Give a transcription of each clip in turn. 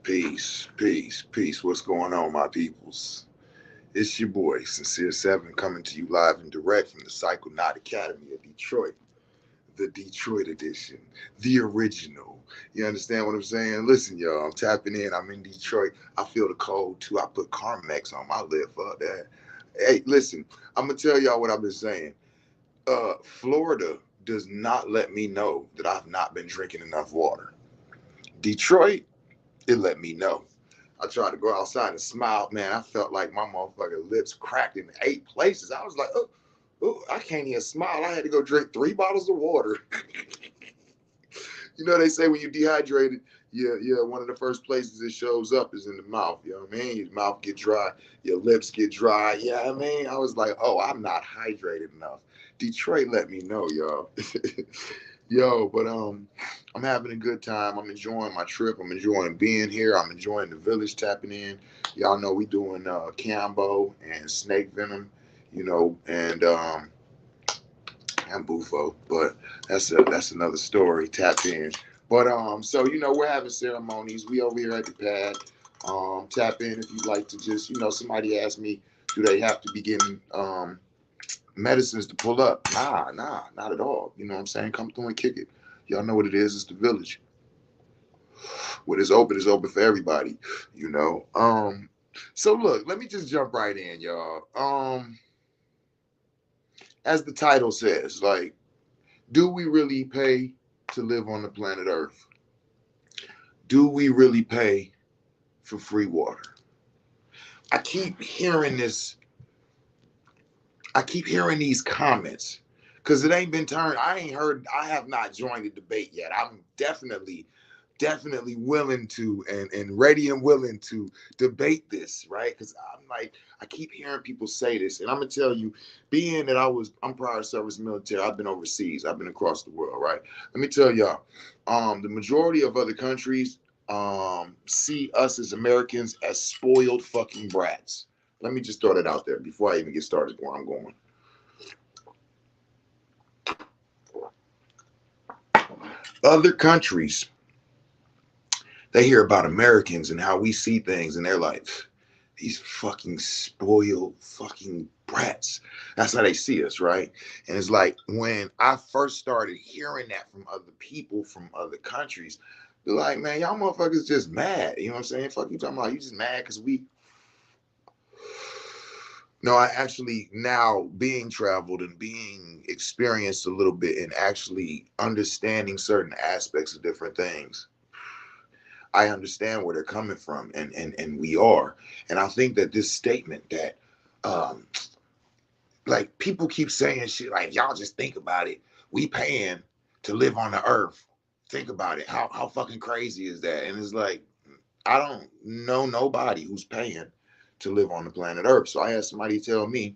Peace, peace, peace. What's going on, my peoples? It's your boy, Sincere Seven, coming to you live and direct from the Psychonaut Academy of Detroit, the Detroit edition, the original. You understand what I'm saying? Listen, y'all, I'm tapping in. I'm in Detroit. I feel the cold too. I put Carmex on my lip. Fuck that. Hey, listen, I'm gonna tell y'all what I've been saying. Florida does not let me know that I've not been drinking enough water. Detroit, it let me know. I tried to go outside and smile. Man, I felt like my motherfucking lips cracked in 8 places. I was like, oh, oh, I can't even smile. I had to go drink 3 bottles of water. You know, they say when you're dehydrated, yeah, one of the first places it shows up is in the mouth. You know what I mean? Your mouth get dry, your lips get dry. Yeah, I mean, I was like, oh, I'm not hydrated enough. Detroit let me know, y'all. Yo, but I'm having a good time. I'm enjoying my trip. I'm enjoying being here. I'm enjoying the village tapping in. Y'all know we doing Cambo and snake venom, and Bufo, but that's another story. Tap in. But so we're having ceremonies. We over here at the pad. Tap in if you'd like to just somebody asked me, do they have to be getting medicines to pull up? Nah, not at all. You know what I'm saying? Come through and kick it. Y'all know what it is. It's the village. What is open for everybody. You know. So look, let me just jump right in, y'all. As the title says, like, do we really pay to live on the planet Earth? Do we really pay for free water? I keep hearing this. I keep hearing these comments because it ain't been turned. I ain't heard. I have not joined the debate yet. I'm definitely willing to and ready and willing to debate this, right? Because I'm like, I keep hearing people say this, and I'm gonna tell you, being that I'm prior service military, I've been overseas, I've been across the world, right? Let me tell y'all, the majority of other countries see us as Americans as spoiled fucking brats. Let me just throw that out there before I even get started where I'm going. Other countries, they hear about Americans and how we see things, and they're like, these fucking spoiled fucking brats. That's how they see us, right? And it's like when I first started hearing that from other people from other countries, they're like, man, y'all motherfuckers just mad. You know what I'm saying? Fuck you talking about? You just mad because we. No, I actually now being traveled and being experienced a little bit and actually understanding certain aspects of different things. I understand where they're coming from, and we are. And I think that this statement that um like people keep saying shit like, y'all just think about it. We paying to live on the earth. Think about it. How fucking crazy is that? And it's like, I don't know nobody who's paying to live on the planet Earth. So I had somebody tell me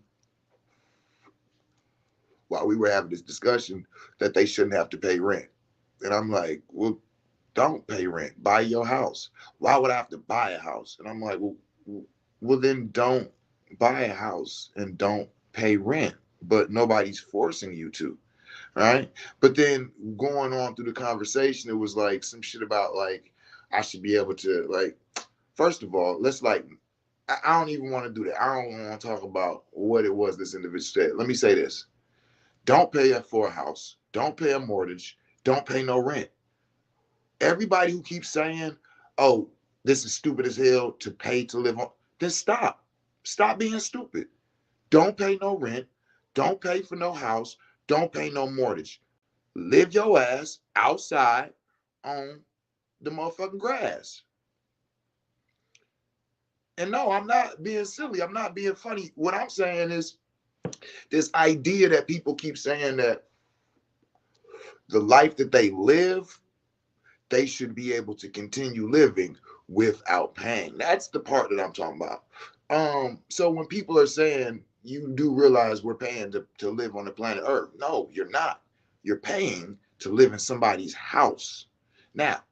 while we were having this discussion that they shouldn't have to pay rent. And I'm like, well, don't pay rent. Buy your house. Why would I have to buy a house? And I'm like, well, then don't buy a house and don't pay rent. But nobody's forcing you to, right? But then going on through the conversation, it was like some shit about like I should be able to like. First of all, let's like. I don't even want to do that. I don't want to talk about what it was this individual said. Let me say this: don't pay for a house. Don't pay a mortgage. Don't pay no rent. Everybody who keeps saying, oh, this is stupid as hell to pay to live on, then stop. Stop being stupid. Don't pay no rent. Don't pay for no house. Don't pay no mortgage. Live your ass outside on the motherfucking grass. And no, I'm not being silly. I'm not being funny. What I'm saying is this idea that people keep saying that the life that they live, they should be able to continue living without paying. That's the part that I'm talking about. So when people are saying you do realize we're paying to live on the planet Earth, no, you're not. You're paying to live in somebody's house. Now,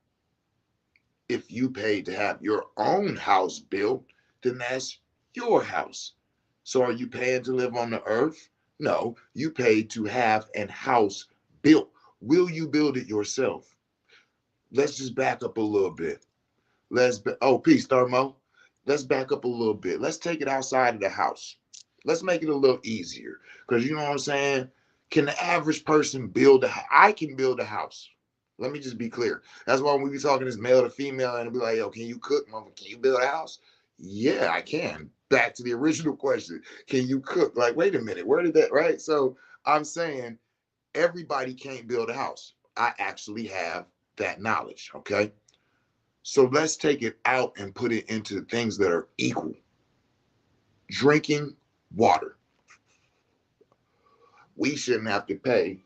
if you pay to have your own house built, then that's your house. So are you paying to live on the earth? No, you pay to have an house built. Will you build it yourself? Let's just back up a little bit. Oh, peace, Thermo. Let's back up a little bit. Let's take it outside of the house. Let's make it a little easier. Because you know what I'm saying? Can the average person build a house? I can build a house. Let me just be clear. That's why when we be talking this male to female and be like, yo, can you cook? Mama, can you build a house? Yeah, I can. Back to the original question. Can you cook? Like, wait a minute, where did that, right? So I'm saying everybody can't build a house. I actually have that knowledge. Okay. So let's take it out and put it into things that are equal. Drinking water. We shouldn't have to pay.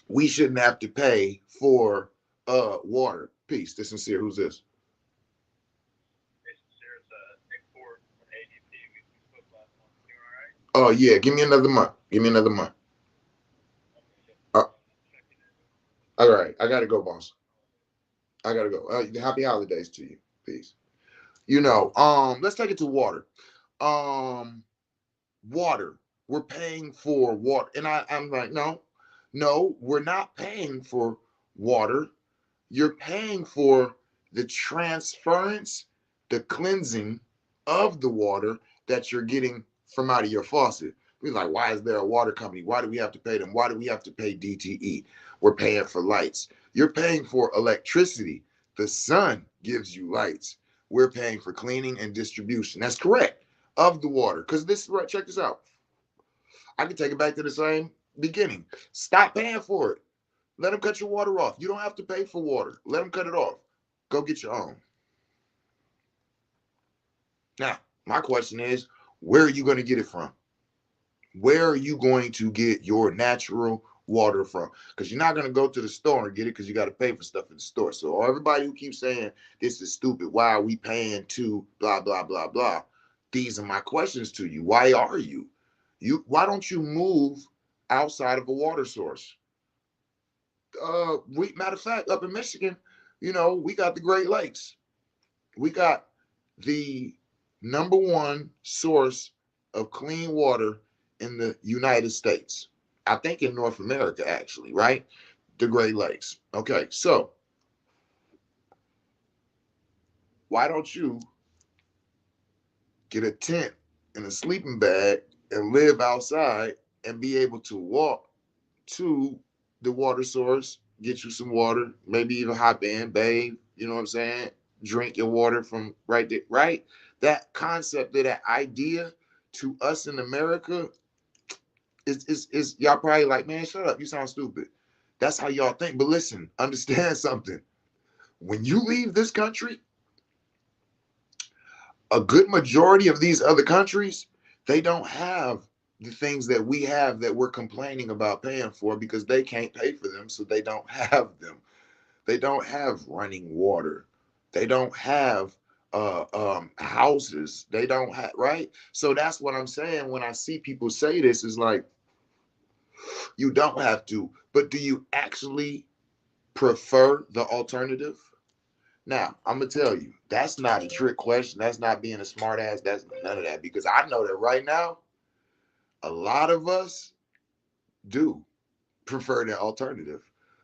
We shouldn't have to pay for water. Peace. This sincere. Who's this? Oh yeah. Give me another month. Give me another month. Uh, all right. I gotta go, boss. I gotta go. Happy holidays to you. Peace. Let's take it to water. Um, water. We're paying for water. And I'm like, no, no, we're not paying for water. You're paying for the transference, the cleansing of the water that you're getting from out of your faucet. We're like, why is there a water company? Why do we have to pay them? Why do we have to pay DTE? We're paying for lights. You're paying for electricity. The sun gives you lights. We're paying for cleaning and distribution. That's correct. Of the water. Because this, right, check this out. I can take it back to the same beginning. Stop paying for it. Let them cut your water off. You don't have to pay for water. Let them cut it off. Go get your own. Now, my question is, where are you going to get it from? Where are you going to get your natural water from? Because you're not going to go to the store and get it because you got to pay for stuff in the store. So everybody who keeps saying this is stupid, why are we paying to blah, blah, blah, blah? These are my questions to you. Why are you? Why don't you move outside of a water source? Matter of fact, up in Michigan, we got the Great Lakes. We got the number one source of clean water in the United States. I think in North America, actually, right? The Great Lakes. Okay, so why don't you get a tent and a sleeping bag and live outside and be able to walk to the water source, get you some water, maybe even hop in, bathe, you know what I'm saying? Drink your water from right there, right? That concept of that idea to us in America is y'all probably like, man, shut up, you sound stupid. That's how y'all think. But listen, understand something. When you leave this country, a good majority of these other countries, they don't have the things that we have that we're complaining about paying for because they can't pay for them, so they don't have them. They don't have running water. They don't have houses. They don't have, right. So that's what I'm saying when I see people say this is like, you don't have to, but do you actually prefer the alternative? Now, I'm gonna tell you, that's not a trick question. That's not being a smart ass. That's none of that. Because I know that right now, a lot of us do prefer the alternative.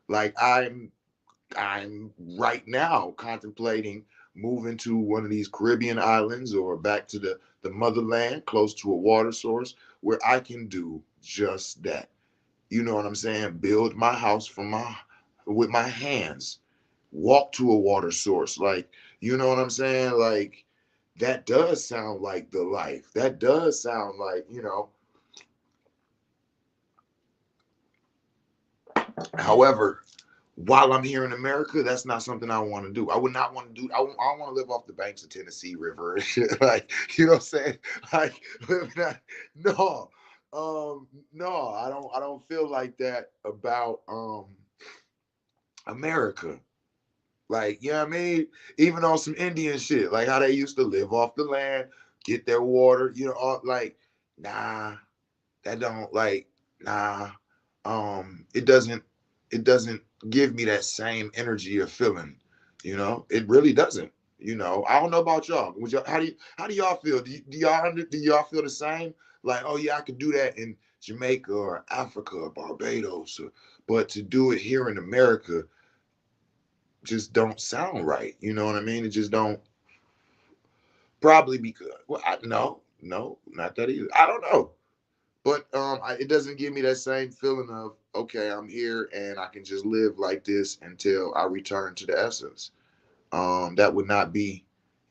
Like I'm right now contemplating moving to one of these Caribbean islands or back to the motherland, close to a water source, where I can do just that. You know what I'm saying? Build my house with my hands, walk to a water source. Like, you know what I'm saying? Like, that does sound like the life. That does sound like, however, while I'm here in America, that's not something I want to do. I would not want to do. I want to live off the banks of Tennessee River and shit. Like, you know what I'm saying? Like, no, no, I don't feel like that about America. Like, you know what I mean? Even on some Indian shit, like how they used to live off the land, get their water, like, nah, that don't like, nah. It doesn't give me that same energy or feeling, It really doesn't. I don't know about y'all. How do y'all feel? Do y'all feel the same? Like, oh yeah, I could do that in Jamaica or Africa or Barbados, but to do it here in America, just don't sound right. You know what I mean? It just don't. Probably because, well, no, not that either. I don't know, but it doesn't give me that same feeling of, okay, I'm here and I can just live like this until I return to the essence. That would not be,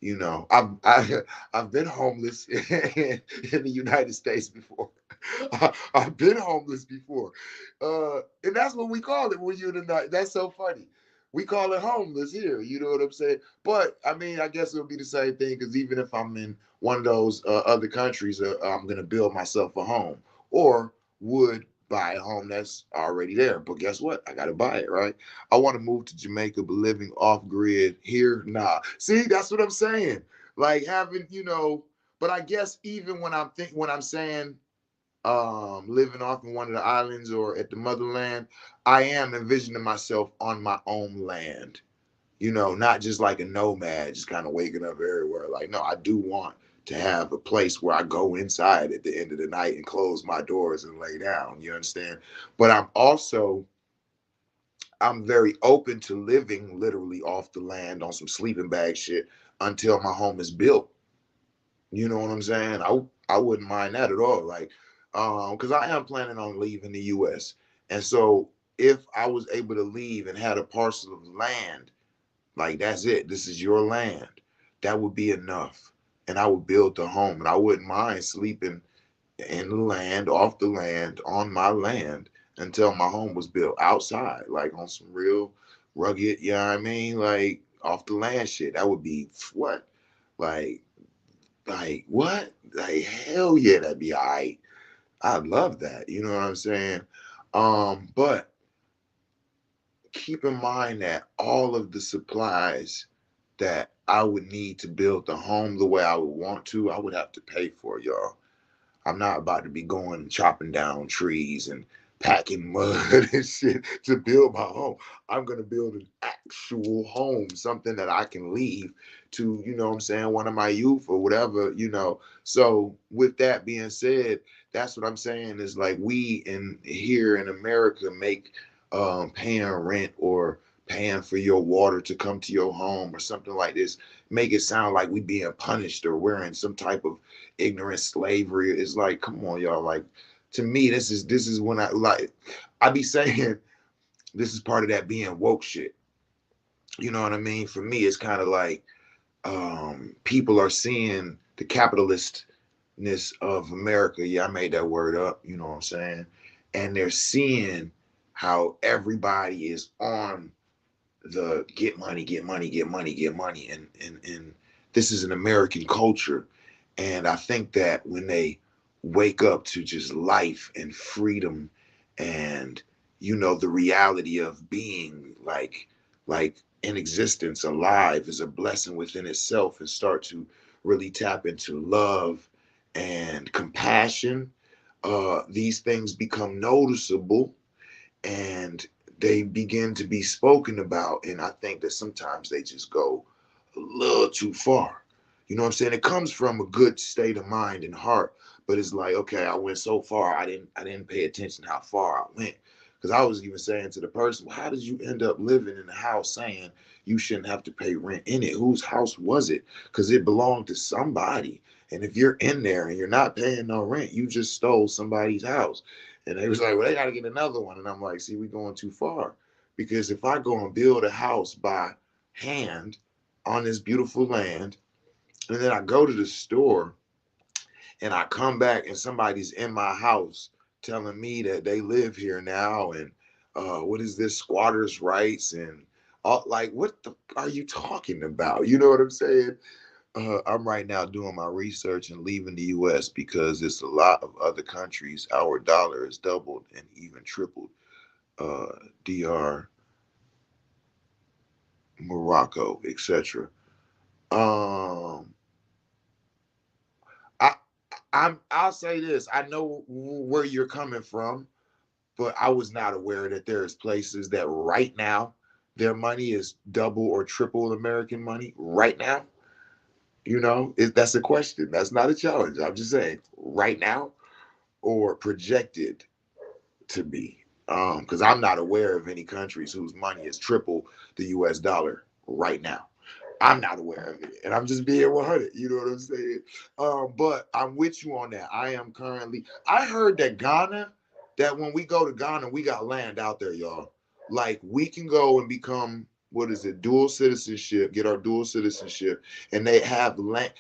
I've been homeless in the United States before. I've been homeless before, and that's what we call it when you're in the night. That's so funny. We call it homeless here. You know what I'm saying? But I mean, I guess it'll be the same thing because even if I'm in one of those other countries, I'm gonna build myself a home or would buy a home that's already there. But guess what? I gotta buy it, right? I want to move to Jamaica, but living off grid here, nah. See, that's what I'm saying. Like having, but I guess even when I'm saying living off in one of the islands or at the motherland, I am envisioning myself on my own land. Not just like a nomad, just kind of waking up everywhere. Like, no, I do want to have a place where I go inside at the end of the night and close my doors and lay down. You understand? But I'm very open to living literally off the land on some sleeping bag shit until my home is built. You know what I'm saying? I wouldn't mind that at all. Like, because I am planning on leaving the U.S. And so if I was able to leave and had a parcel of land, like that's it, this is your land, that would be enough. And I would build a home, and I wouldn't mind sleeping in the land, off the land, on my land until my home was built outside, like on some real rugged, you know what I mean? Like off the land shit. That would be what? Like, what? Like, hell yeah, that'd be all right. I love that. You know what I'm saying? But keep in mind that all of the supplies that I would need to build the home the way I would want to, I would have to pay for, y'all. I'm not about to be going and chopping down trees and packing mud and shit to build my home. I'm going to build an actual home, something that I can leave to, what I'm saying, one of my youth or whatever. So with that being said, that's what I'm saying is like we in here in America make paying rent or paying for your water to come to your home or something like this make it sound like we being punished or we're in some type of ignorant slavery. It's like, come on, y'all. Like, to me, this is when I be saying this is part of that being woke shit. You know what I mean? For me, it's kind of like people are seeing the capitalistness of America. Yeah, I made that word up. You know what I'm saying? And they're seeing how everybody is on the get money, get money, get money, get money, and this is an American culture, and I think that when they wake up to just life and freedom, and the reality of being like in existence, alive is a blessing within itself, and start to really tap into love and compassion, these things become noticeable and they begin to be spoken about. And I think that sometimes they just go a little too far. You know what I'm saying? It comes from a good state of mind and heart, but it's like, okay, I went so far, I didn't pay attention how far I went. Because I was even saying to the person, well, how did you end up living in a house saying you shouldn't have to pay rent in it? Whose house was it? Because it belonged to somebody. And if you're in there and you're not paying no rent, you just stole somebody's house. And they was like, well, they got to get another one. And I'm like, see, we're going too far. Because if I go and build a house by hand on this beautiful land, and then I go to the store and I come back and somebody's in my house telling me that they live here now and what is this squatters' rights and all, like, what the are you talking about? You know what I'm saying? I'm right now doing my research and leaving the U.S. because it's a lot of other countries. Our dollar has doubled and even tripled. DR, Morocco, etc. Um, I, I'll say this. I know where you're coming from, but I was not aware that there's places that right now their money is double or triple American money right now. That's a question. That's not a challenge. I'm just saying right now or projected to be. Because I'm not aware of any countries whose money is triple the US dollar right now. I'm not aware of it, and I'm just being 100. You know what I'm saying? But I'm with you on that. I am currently. I heard that Ghana, that when we go to Ghana, we got land out there, y'all. Like we can go and become what is it, dual citizenship, get our dual citizenship, and they have land.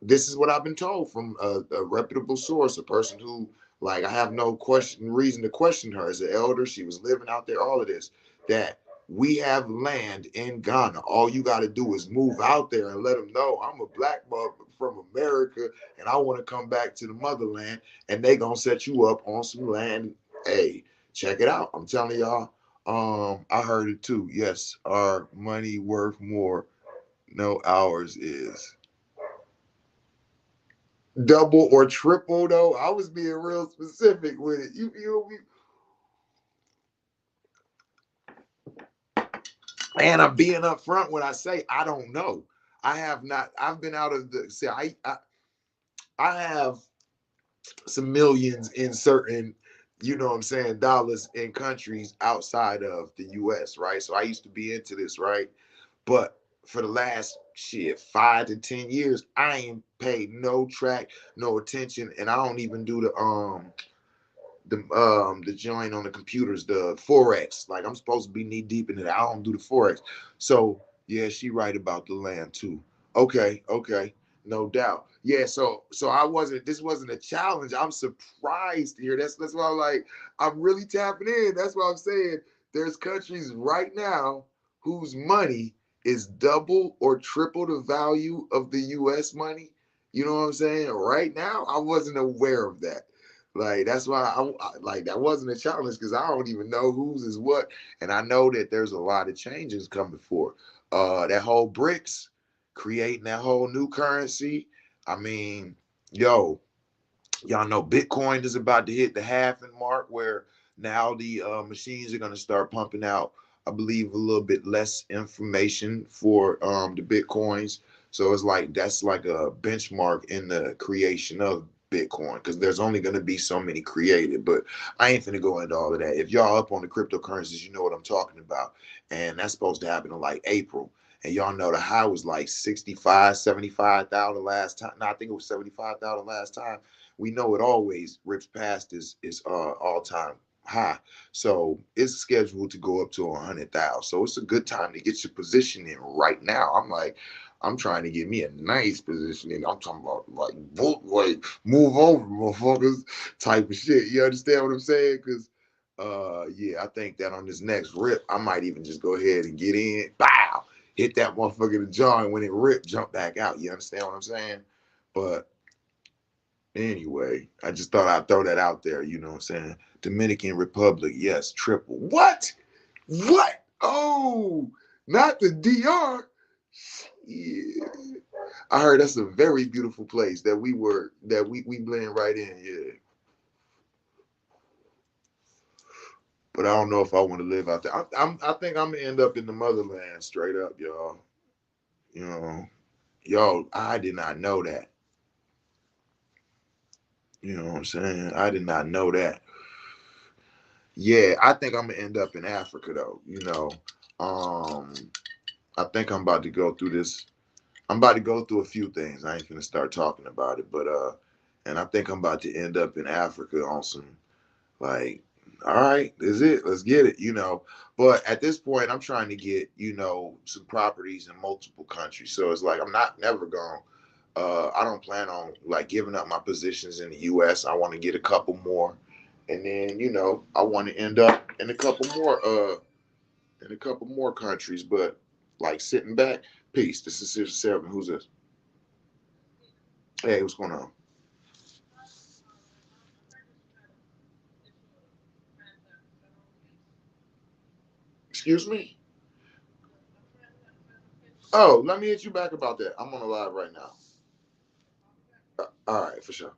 This is what I've been told from a reputable source, a person who, like, I have no reason to question her as an elder. She was living out there. All of this that we have land in Ghana. All you got to do is move out there and let them know I'm a black mother from America and I want to come back to the motherland. And they gonna set you up on some land. Hey, check it out. I'm telling y'all. I heard it too. Yes, our money worth more. No, ours is double or triple. Though I was being real specific with it. You feel me? And I'm being upfront when I say I don't know. I have not. I've been out of the. See, I have some millions in certain, you know what I'm saying, dollars in countries outside of the U.S. Right. So I used to be into this, right? But for the last 5 to 10 years, I ain't paid no track, no attention, and I don't even do the joint on the computers, the forex. Like I'm supposed to be knee deep in it. I don't do the forex. So yeah, she right about the land too. Okay, okay, no doubt. Yeah, so I wasn't. This wasn't a challenge. I'm surprised here. That's why I'm like I'm really tapping in. That's what I'm saying. There's countries right now whose money is double or triple the value of the U.S. money. You know what I'm saying? Right now, I wasn't aware of that. Like that's why like that wasn't a challenge because I don't even know whose is what, and I know that there's a lot of changes coming for that whole BRICS creating that whole new currency. I mean, yo, y'all know Bitcoin is about to hit the halving mark where now the machines are going to start pumping out, I believe, a little bit less information for the Bitcoins. So it's like that's like a benchmark in the creation of Bitcoin because there's only going to be so many created. But I ain't finna go into all of that. If y'all up on the cryptocurrencies, you know what I'm talking about. And that's supposed to happen in like April. And y'all know the high was like 65, 75,000 last time. No, I think it was 75,000 last time. We know it always rips past is all time high. So it's scheduled to go up to 100,000. So it's a good time to get your position in right now. I'm like, I'm trying to get me a nice position in. I'm talking about like move over, motherfuckers, type of shit. You understand what I'm saying? Because yeah, I think that on this next rip, I might even just go ahead and get in. Bow! Hit that motherfucker in the jaw, and when it ripped, jump back out. You understand what I'm saying? But anyway, I just thought I'd throw that out there. You know what I'm saying? Dominican Republic, yes, triple. What? What? Oh, not the DR. Yeah. I heard that's a very beautiful place that we blend right in. Yeah. But I don't know if I want to live out there. I think I'm gonna end up in the motherland straight up, y'all. You know, yo, I did not know that. You know what I'm saying? I did not know that. Yeah, I think I'm gonna end up in Africa though. Um, I think I'm about to go through this. I'm about to go through a few things. I ain't gonna start talking about it, but and I think I'm about to end up in Africa on some like, all right, this is it. Let's get it. But at this point, I'm trying to get some properties in multiple countries. So it's like I'm not never going. I don't plan on like giving up my positions in the U.S. I want to get a couple more, and then I want to end up in a couple more countries. But like sitting back, peace. This is Sister Seven. Who's this? Hey, what's going on? Excuse me. Oh, let me hit you back about that. I'm on the live right now. All right, for sure.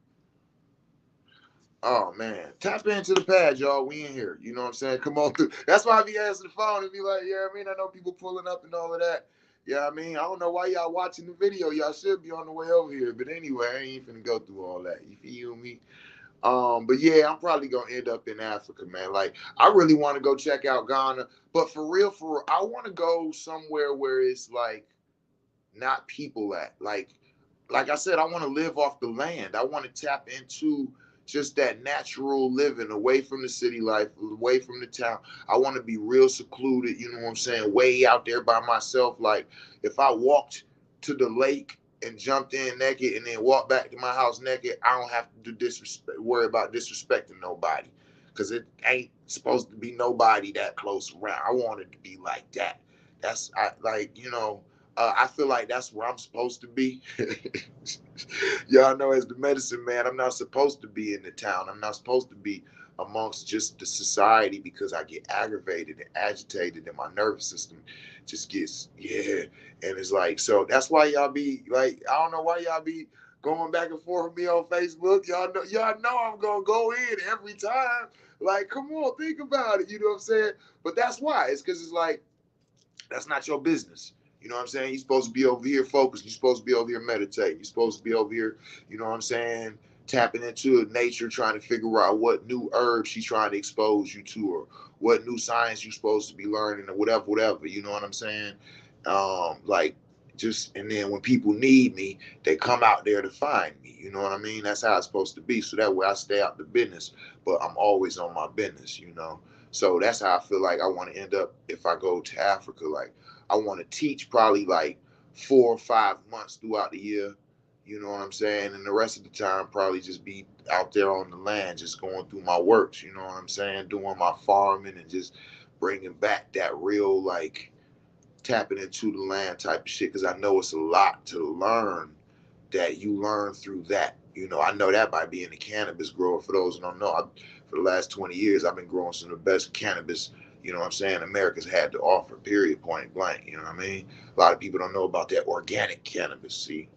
Oh man, tap into the pad, y'all. We in here. You know what I'm saying? Come on through. That's why I be answering the phone and be like, yeah, I mean, I know people pulling up and all of that. Yeah, I mean, I don't know why y'all watching the video. Y'all should be on the way over here. But anyway, I ain't finna go through all that. You feel me? But yeah, I'm probably gonna end up in Africa, man. Like, I really want to go check out Ghana, but for real, I want to go somewhere where it's like not people at. Like I said, I want to live off the land. I want to tap into just that natural living, away from the city life, away from the town. I want to be real secluded, you know what I'm saying? Way out there by myself. Like, if I walked to the lake and jumped in naked and then walked back to my house naked, I don't have to worry about disrespecting nobody. Cause it ain't supposed to be nobody that close around. I want it to be like that. That's like, I feel like that's where I'm supposed to be. Y'all know, as the medicine man, I'm not supposed to be in the town. I'm not supposed to be amongst just the society, because I get aggravated and agitated and my nervous system just gets, yeah. And it's like, so that's why y'all be like, I don't know why y'all be going back and forth with me on Facebook. Y'all know I'm gonna go in every time. Like, come on, think about it. You know what I'm saying? But that's why. It's because it's like, that's not your business. You know what I'm saying? You're supposed to be over here focused. You're supposed to be over here meditating. You're supposed to be over here, you know what I'm saying, tapping into nature, trying to figure out what new herb she's trying to expose you to, or what new science you're supposed to be learning, or whatever. You know what I'm saying? Like, just, and then when people need me, they come out there to find me. You know what I mean? That's how it's supposed to be. So that way I stay out the business, but I'm always on my business. So that's how I feel like I want to end up if I go to Africa. Like, I want to teach probably like 4 or 5 months throughout the year. You know what I'm saying? And the rest of the time, probably just be out there on the land, just going through my works. You know what I'm saying? Doing my farming and just bringing back that real, like, tapping into the land type of shit. Because I know it's a lot to learn that you learn through that. I know that by being a cannabis grower. For those who don't know, for the last 20 years, I've been growing some of the best cannabis, you know what I'm saying, America's had to offer, period, point blank. You know what I mean? A lot of people don't know about that organic cannabis, see?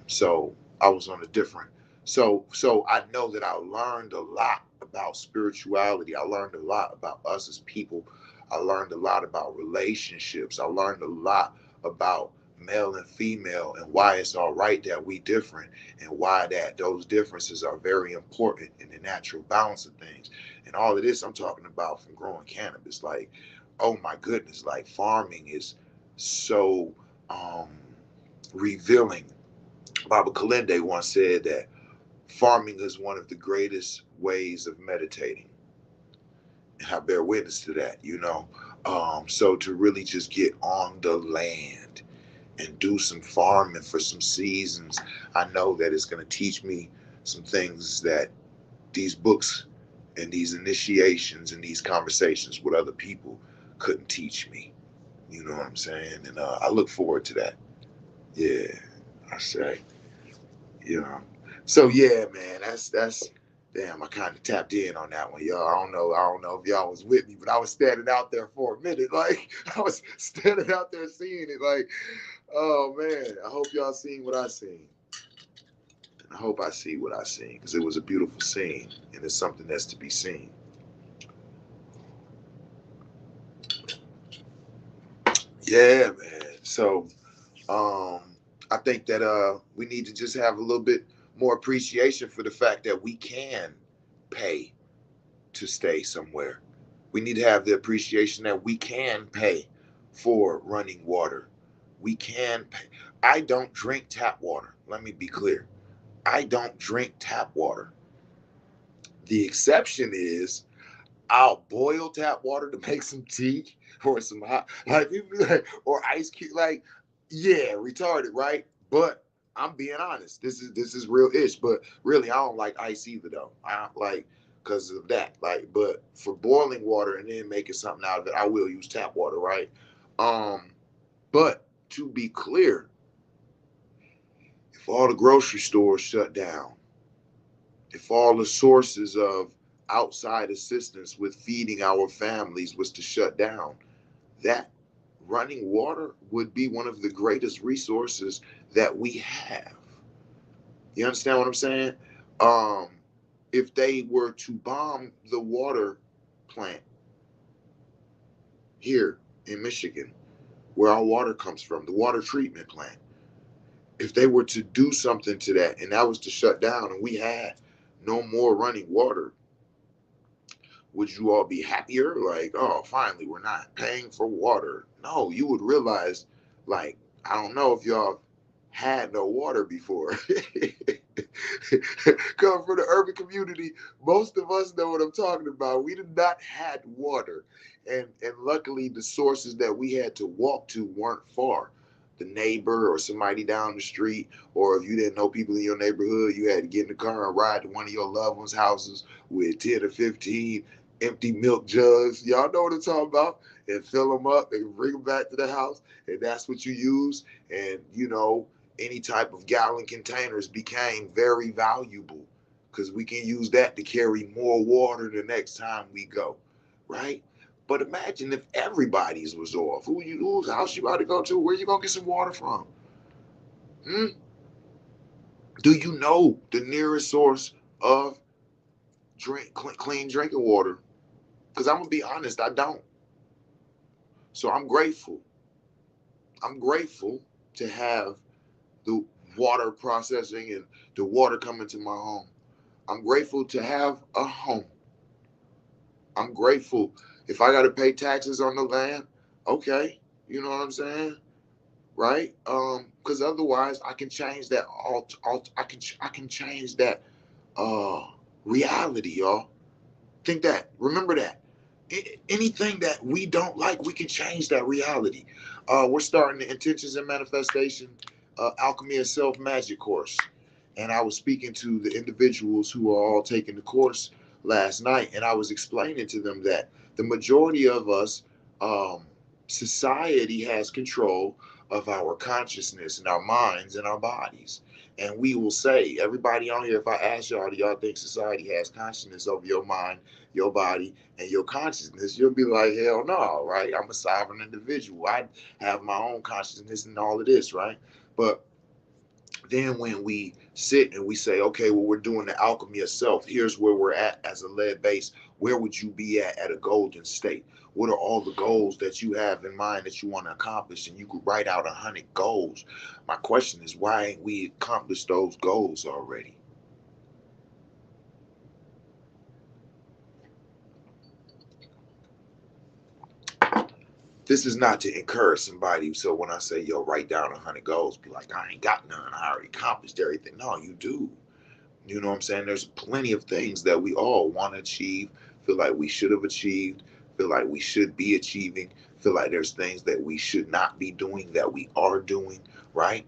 So I was on a different. So I know that I learned a lot about spirituality. I learned a lot about us as people. I learned a lot about relationships. I learned a lot about male and female, and why it's all right that we different, and why that those differences are very important in the natural balance of things. And all of this I'm talking about from growing cannabis. Like, oh my goodness, like, farming is so um revealing. Baba Kalende once said that farming is one of the greatest ways of meditating. And I bear witness to that. So to really just get on the land and do some farming for some seasons, I know that it's going to teach me some things that these books and these initiations and these conversations with other people couldn't teach me. You know what I'm saying? And I look forward to that. Yeah, I say. You know. So yeah, man, that's damn. I kind of tapped in on that one, y'all. I don't know if y'all was with me, but I was standing out there for a minute, like I was standing out there seeing it, like, oh man. I hope y'all seen what I seen. And I hope I see what I seen, because it was a beautiful scene, and it's something that's to be seen. Yeah, man. So um, I think that we need to just have a little bit more appreciation for the fact that we can pay to stay somewhere. We need to have the appreciation that we can pay for running water. We can pay. I don't drink tap water. Let me be clear. I don't drink tap water. The exception is I'll boil tap water to make some tea or some hot, like, or ice cube. Like, yeah, retarded, right? But I'm being honest. This is real ish. But really, I don't like ice either, though. I don't like, because of that. Like, but for boiling water and then making something out of it, I will use tap water, right? Um, but to be clear, if all the grocery stores shut down, if all the sources of outside assistance with feeding our families was to shut down, that running water would be one of the greatest resources that we have. You understand what I'm saying? Um, if they were to bomb the water plant here in Michigan, where our water comes from, the water treatment plant, if they were to do something to that and that was to shut down, and we had no more running water, would you all be happier? Like, oh, finally, we're not paying for water. No, you would realize, like, I don't know if y'all had no water before. Come from the urban community, most of us know what I'm talking about. We did not had water. And luckily the sources that we had to walk to weren't far. The neighbor or somebody down the street, or if you didn't know people in your neighborhood, you had to get in the car and ride to one of your loved ones' houses with 10 or 15 empty milk jugs. Y'all know what I'm talking about. And fill them up and bring them back to the house. And that's what you use. And, any type of gallon containers became very valuable because we can use that to carry more water the next time we go, right? But imagine if everybody's was off. Whose house you about to go to? Where you gonna get some water from? Hmm? Do you know the nearest source of clean drinking water? Because I'm gonna be honest, I don't. So I'm grateful. I'm grateful to have the water processing and the water coming to my home. I'm grateful to have a home. I'm grateful if I got to pay taxes on the land. Okay, you know what I'm saying, right? Because otherwise, I can change that. I can change that reality, y'all. Think that. Remember that. Anything that we don't like, we can change that reality. We're starting the Intentions and Manifestation Alchemy of Self Magic course. And I was speaking to the individuals who are all taking the course last night, and I was explaining to them that the majority of us, um, society has control of our consciousness and our minds and our bodies. And we will say, everybody on here, if I ask y'all, do y'all think society has consciousness over your mind, your body, and your consciousness? You'll be like, hell no, right? I'm a sovereign individual. I have my own consciousness and all of this, right? But then when we sit and we say, okay, well, we're doing the alchemy of self, here's where we're at as a lead base. Where would you be at a golden state? What are all the goals that you have in mind that you want to accomplish? And you could write out 100 goals. My question is, why ain't we accomplished those goals already? This is not to encourage somebody. So when I say, yo, write down 100 goals, be like, I ain't got none. I already accomplished everything. No, you do. You know what I'm saying? There's plenty of things that we all want to achieve, feel like we should have achieved, feel like we should be achieving, feel like there's things that we should not be doing that we are doing, right?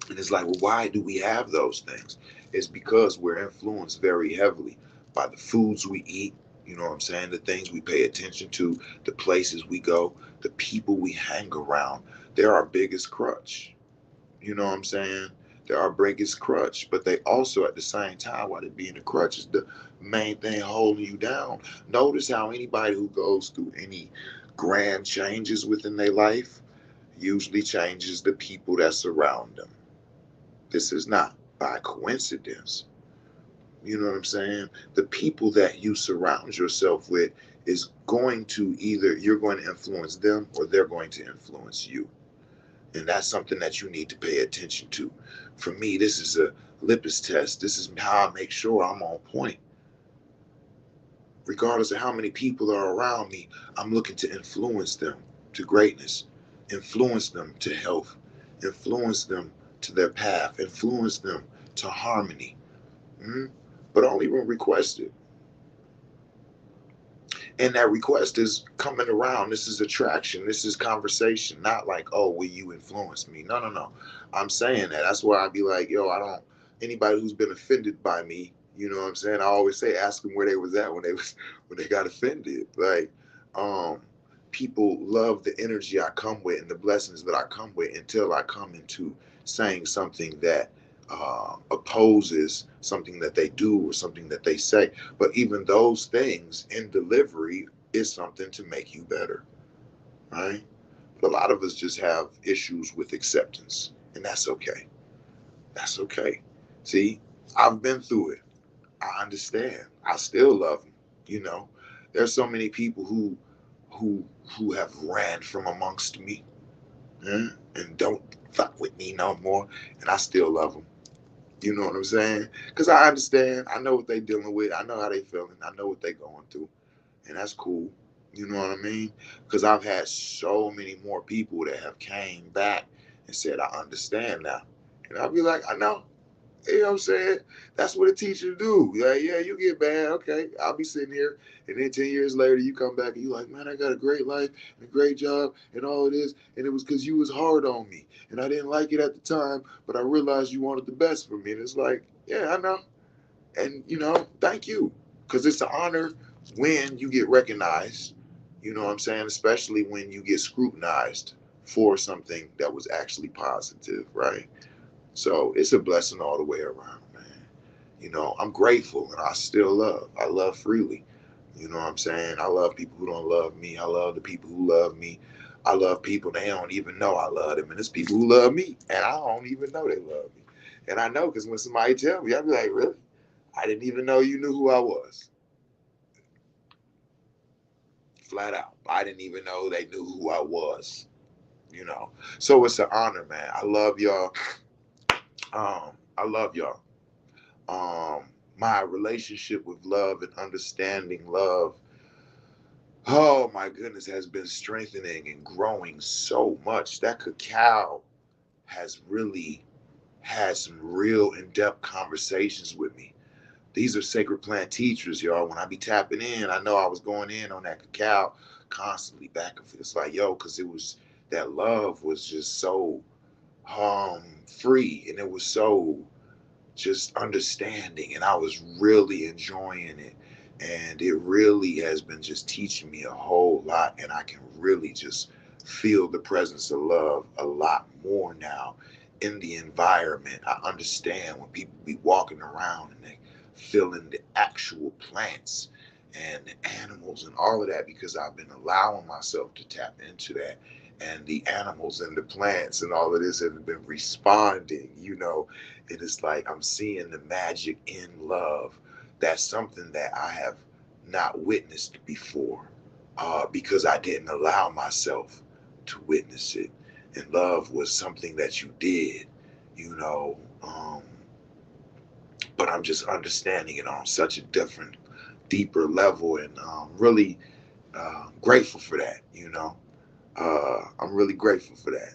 And it's like, well, why do we have those things? It's because we're influenced very heavily by the foods we eat, you know what I'm saying? The things we pay attention to, the places we go, the people we hang around. They're our biggest crutch. You know what I'm saying? They're our biggest crutch, but they also at the same time, while they being the crutch, is the main thing holding you down. Notice how anybody who goes through any grand changes within their life usually changes the people that surround them. This is not by coincidence. You know what I'm saying? The people that you surround yourself with is going to either you're going to influence them or they're going to influence you. And that's something that you need to pay attention to. For me, this is a litmus test. This is how I make sure I'm on point. Regardless of how many people are around me, I'm looking to influence them to greatness, influence them to health, influence them to their path, influence them to harmony. Mm? But only when requested. And that request is coming around. This is attraction. This is conversation. Not like, oh, will you influence me? No, no, no. I'm saying that. That's why I'd be like, yo, I don't. Anybody who's been offended by me, you know what I'm saying? I always say, ask them where they was at when they got offended. Like, um, people love the energy I come with and the blessings that I come with until I come into saying something that opposes something that they do or something that they say. But even those things in delivery is something to make you better, right? But a lot of us just have issues with acceptance, and that's okay. That's okay. See, I've been through it. I understand. I still love them. You know, there's so many people who who have ran from amongst me, and don't fuck with me no more, and I still love them. You know what I'm saying? Because I understand. I know what they dealing with. I know how they feeling. I know what they going through. And that's cool. You know what I mean? Because I've had so many more people that have came back and said, I understand now. And I'll be like, I know. You know what I'm saying? That's what a teacher do. Like, yeah, you get bad. Okay. I'll be sitting here. And then 10 years later, you come back and you like, man, I got a great life and a great job and all of this. And it was because you was hard on me. And I didn't like it at the time, but I realized you wanted the best for me. And it's like, yeah, I know. And, thank you. Because it's an honor when you get recognized, you know what I'm saying? Especially when you get scrutinized for something that was actually positive, right? So it's a blessing all the way around, man. I'm grateful and I still love. I love freely. You know what I'm saying? I love people who don't love me. I love the people who love me. I love people they don't even know I love them. And there's people who love me and I don't even know they love me. And I know because when somebody tell me, I'll be like, really? I didn't even know you knew who I was. Flat out. I didn't even know they knew who I was. So it's an honor, man. I love y'all. I love y'all. My relationship with love and understanding love, oh my goodness, has been strengthening and growing so much. That cacao has really had some real in-depth conversations with me. These are sacred plant teachers, y'all. When I be tapping in, I know I was going in on that cacao constantly back and forth. It's like, yo, because it was that love was just so free and it was so just understanding and I was really enjoying it. And it really has been just teaching me a whole lot. And I can really just feel the presence of love a lot more now in the environment. I understand when people be walking around and they feeling the actual plants and the animals and all of that because I've been allowing myself to tap into that. And the animals and the plants and all of this have been responding, and it's like I'm seeing the magic in love. That's something that I have not witnessed before because I didn't allow myself to witness it. And love was something that you did, you know. But I'm just understanding it on such a different, deeper level, and really grateful for that. I'm really grateful for that.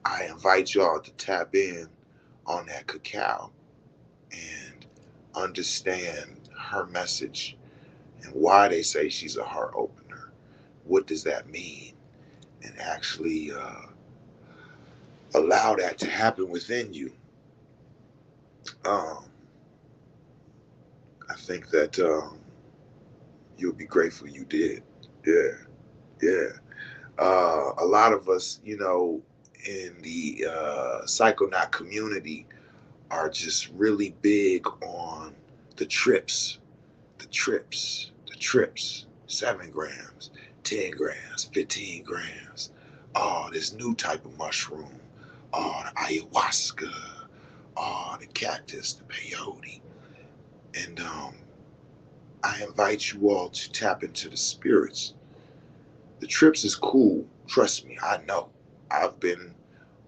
I invite y'all to tap in on that cacao and understand her message and why they say she's a heart opener. What does that mean? And actually allow that to happen within you. Um, I think that you'll be grateful you did. Yeah, yeah. A lot of us, in the psychonaut community are just really big on the trips, the trips, the trips. 7 grams, 10 grams, 15 grams. Oh, this new type of mushroom. Oh, the ayahuasca. Oh, the cactus, the peyote. And I invite you all to tap into the spirits. The trips is cool. Trust me, I know. I've been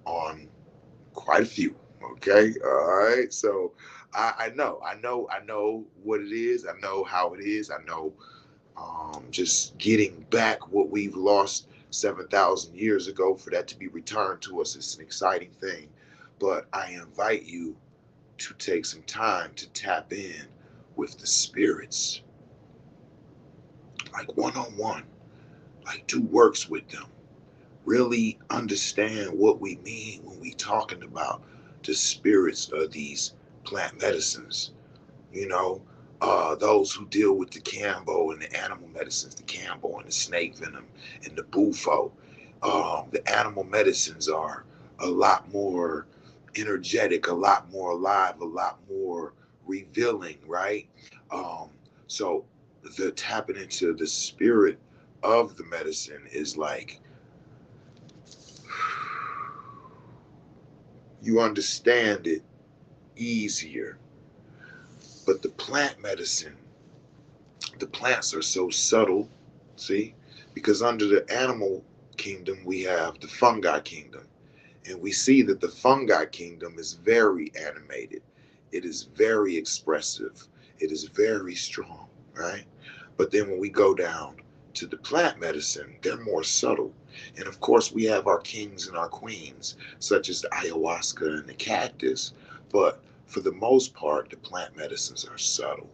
on quite a few. Okay, all right. So I know what it is. I know how it is. I know just getting back what we've lost 7,000 years ago for that to be returned to us is an exciting thing. But I invite you to take some time to tap in with the spirits, like one on one, like do works with them. Really understand what we mean when we talking about the spirits of these plant medicines. You know, those who deal with the Cambo and the animal medicines, the Cambo and the snake venom and the bufo. The animal medicines are a lot more energetic, a lot more alive, a lot more revealing, right? Um, so the tapping into the spirit of the medicine is like you understand it easier. But the plant medicine, the plants are so subtle, see? Because under the animal kingdom, we have the fungi kingdom. And we see that the fungi kingdom is very animated. It is very expressive. It is very strong, right? But then when we go down to the plant medicine, they're more subtle. And of course, we have our kings and our queens, such as the ayahuasca and the cactus. But for the most part, the plant medicines are subtle.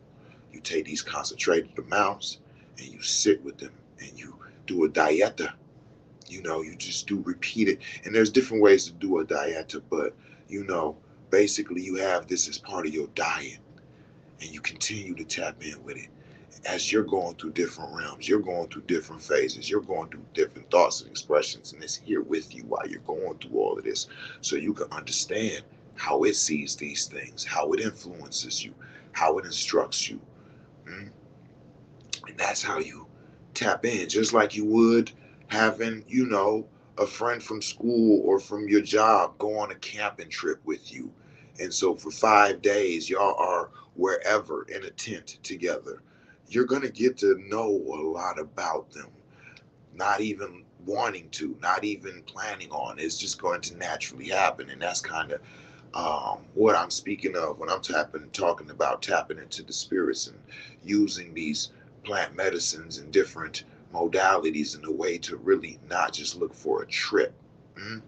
You take these concentrated amounts and you sit with them and you do a dieta. You just do repeat it. And there's different ways to do a dieta, but basically you have this as part of your diet and you continue to tap in with it as you're going through different realms, you're going through different phases, you're going through different thoughts and expressions, and it's here with you while you're going through all of this so you can understand how it sees these things, how it influences you, how it instructs you. Mm? And that's how you tap in, just like you would having, a friend from school or from your job go on a camping trip with you. And so for 5 days, y'all are wherever in a tent together. You're going to get to know a lot about them, not even wanting to, not even planning on. It's just going to naturally happen. And that's kind of what I'm speaking of when I'm talking about tapping into the spirits and using these plant medicines and different modalities in a way to really not just look for a trip. Mm?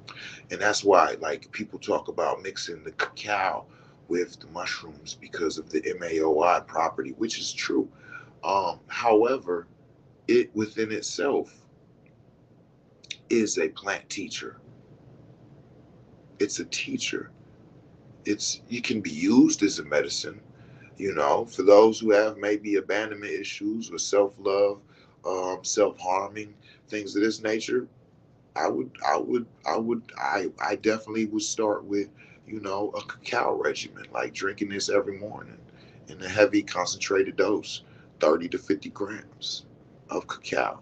And that's why, like, people talk about mixing the cacao with the mushrooms because of the MAOI property, which is true. However, it within itself is a plant teacher. It's a teacher. It can be used as a medicine, for those who have maybe abandonment issues or self-love, self-harming, things of this nature. I definitely would start with, a cacao regimen, like drinking this every morning in a heavy concentrated dose, 30 to 50 grams of cacao,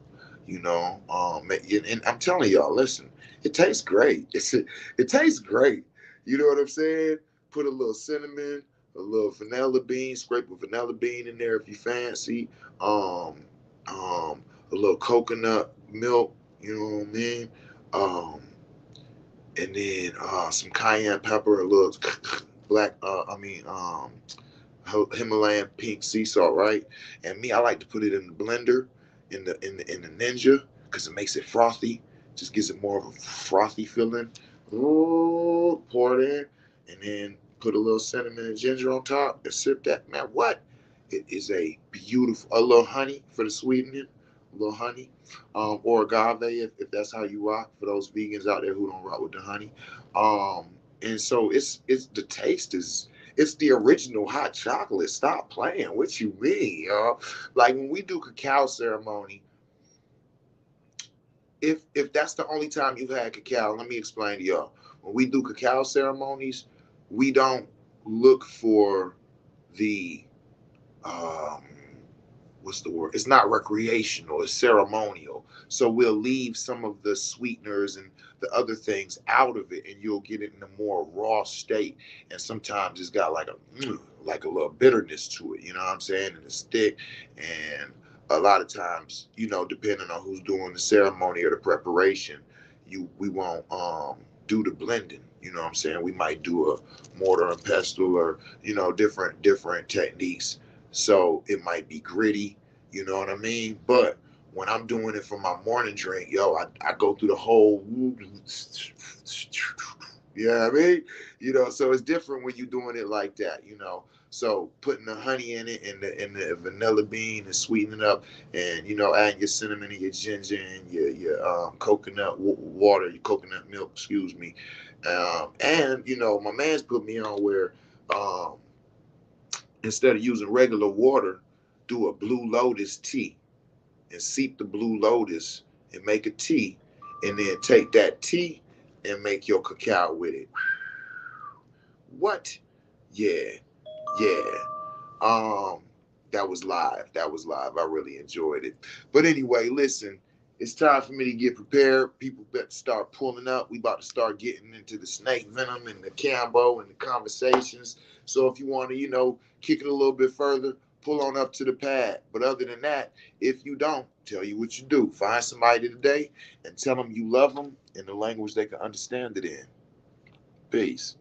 and I'm telling y'all, listen, it tastes great. It tastes great. You know what I'm saying? Put a little cinnamon, a little vanilla bean, scrape a vanilla bean in there if you fancy. Um, a little coconut milk, you know what I mean? Um, and then some cayenne pepper, a little black, Himalayan pink sea salt, right? And me, I like to put it in the blender, in the Ninja, because it makes it frothy. Just gives it more of a frothy feeling. Ooh, pour it in, and then put a little cinnamon and ginger on top, and sip that. Man, what? It is a beautiful. A little honey for the sweetening, a little honey, or agave if that's how you rock. For those vegans out there who don't rock with the honey, and so it's the taste is it's the original hot chocolate. Stop playing. What you mean, y'all? Like when we do cacao ceremony, if that's the only time you've had cacao, let me explain to y'all. When we do cacao ceremonies, we don't look for the um what's the word? It's not recreational, it's ceremonial. So we'll leave some of the sweeteners and the other things out of it, and you'll get it in a more raw state. And sometimes it's got like a little bitterness to it, you know what I'm saying? And it's thick. And a lot of times, depending on who's doing the ceremony or the preparation, we won't do the blending. You know what I'm saying? We might do a mortar and pestle or different techniques, so it might be gritty, you know what I mean? But when I'm doing it for my morning drink, I go through the whole, you know what I mean? So it's different when you're doing it like that. So putting the honey in it and the vanilla bean and sweetening it up, and adding your cinnamon and your ginger and your coconut water, your coconut milk, excuse me. And my man's put me on where um, instead of using regular water, do a blue lotus tea and seep the blue lotus and make a tea, and then take that tea and make your cacao with it. What? Yeah, yeah. Um, that was live. That was live. I really enjoyed it. But anyway, listen, it's time for me to get prepared. People better start pulling up. We about to start getting into the snake venom and the cambo and the conversations. So if you want to, kick it a little bit further, pull on up to the pad. But other than that, if you don't, tell you what you do. Find somebody today and tell them you love them in the language they can understand it in. Peace.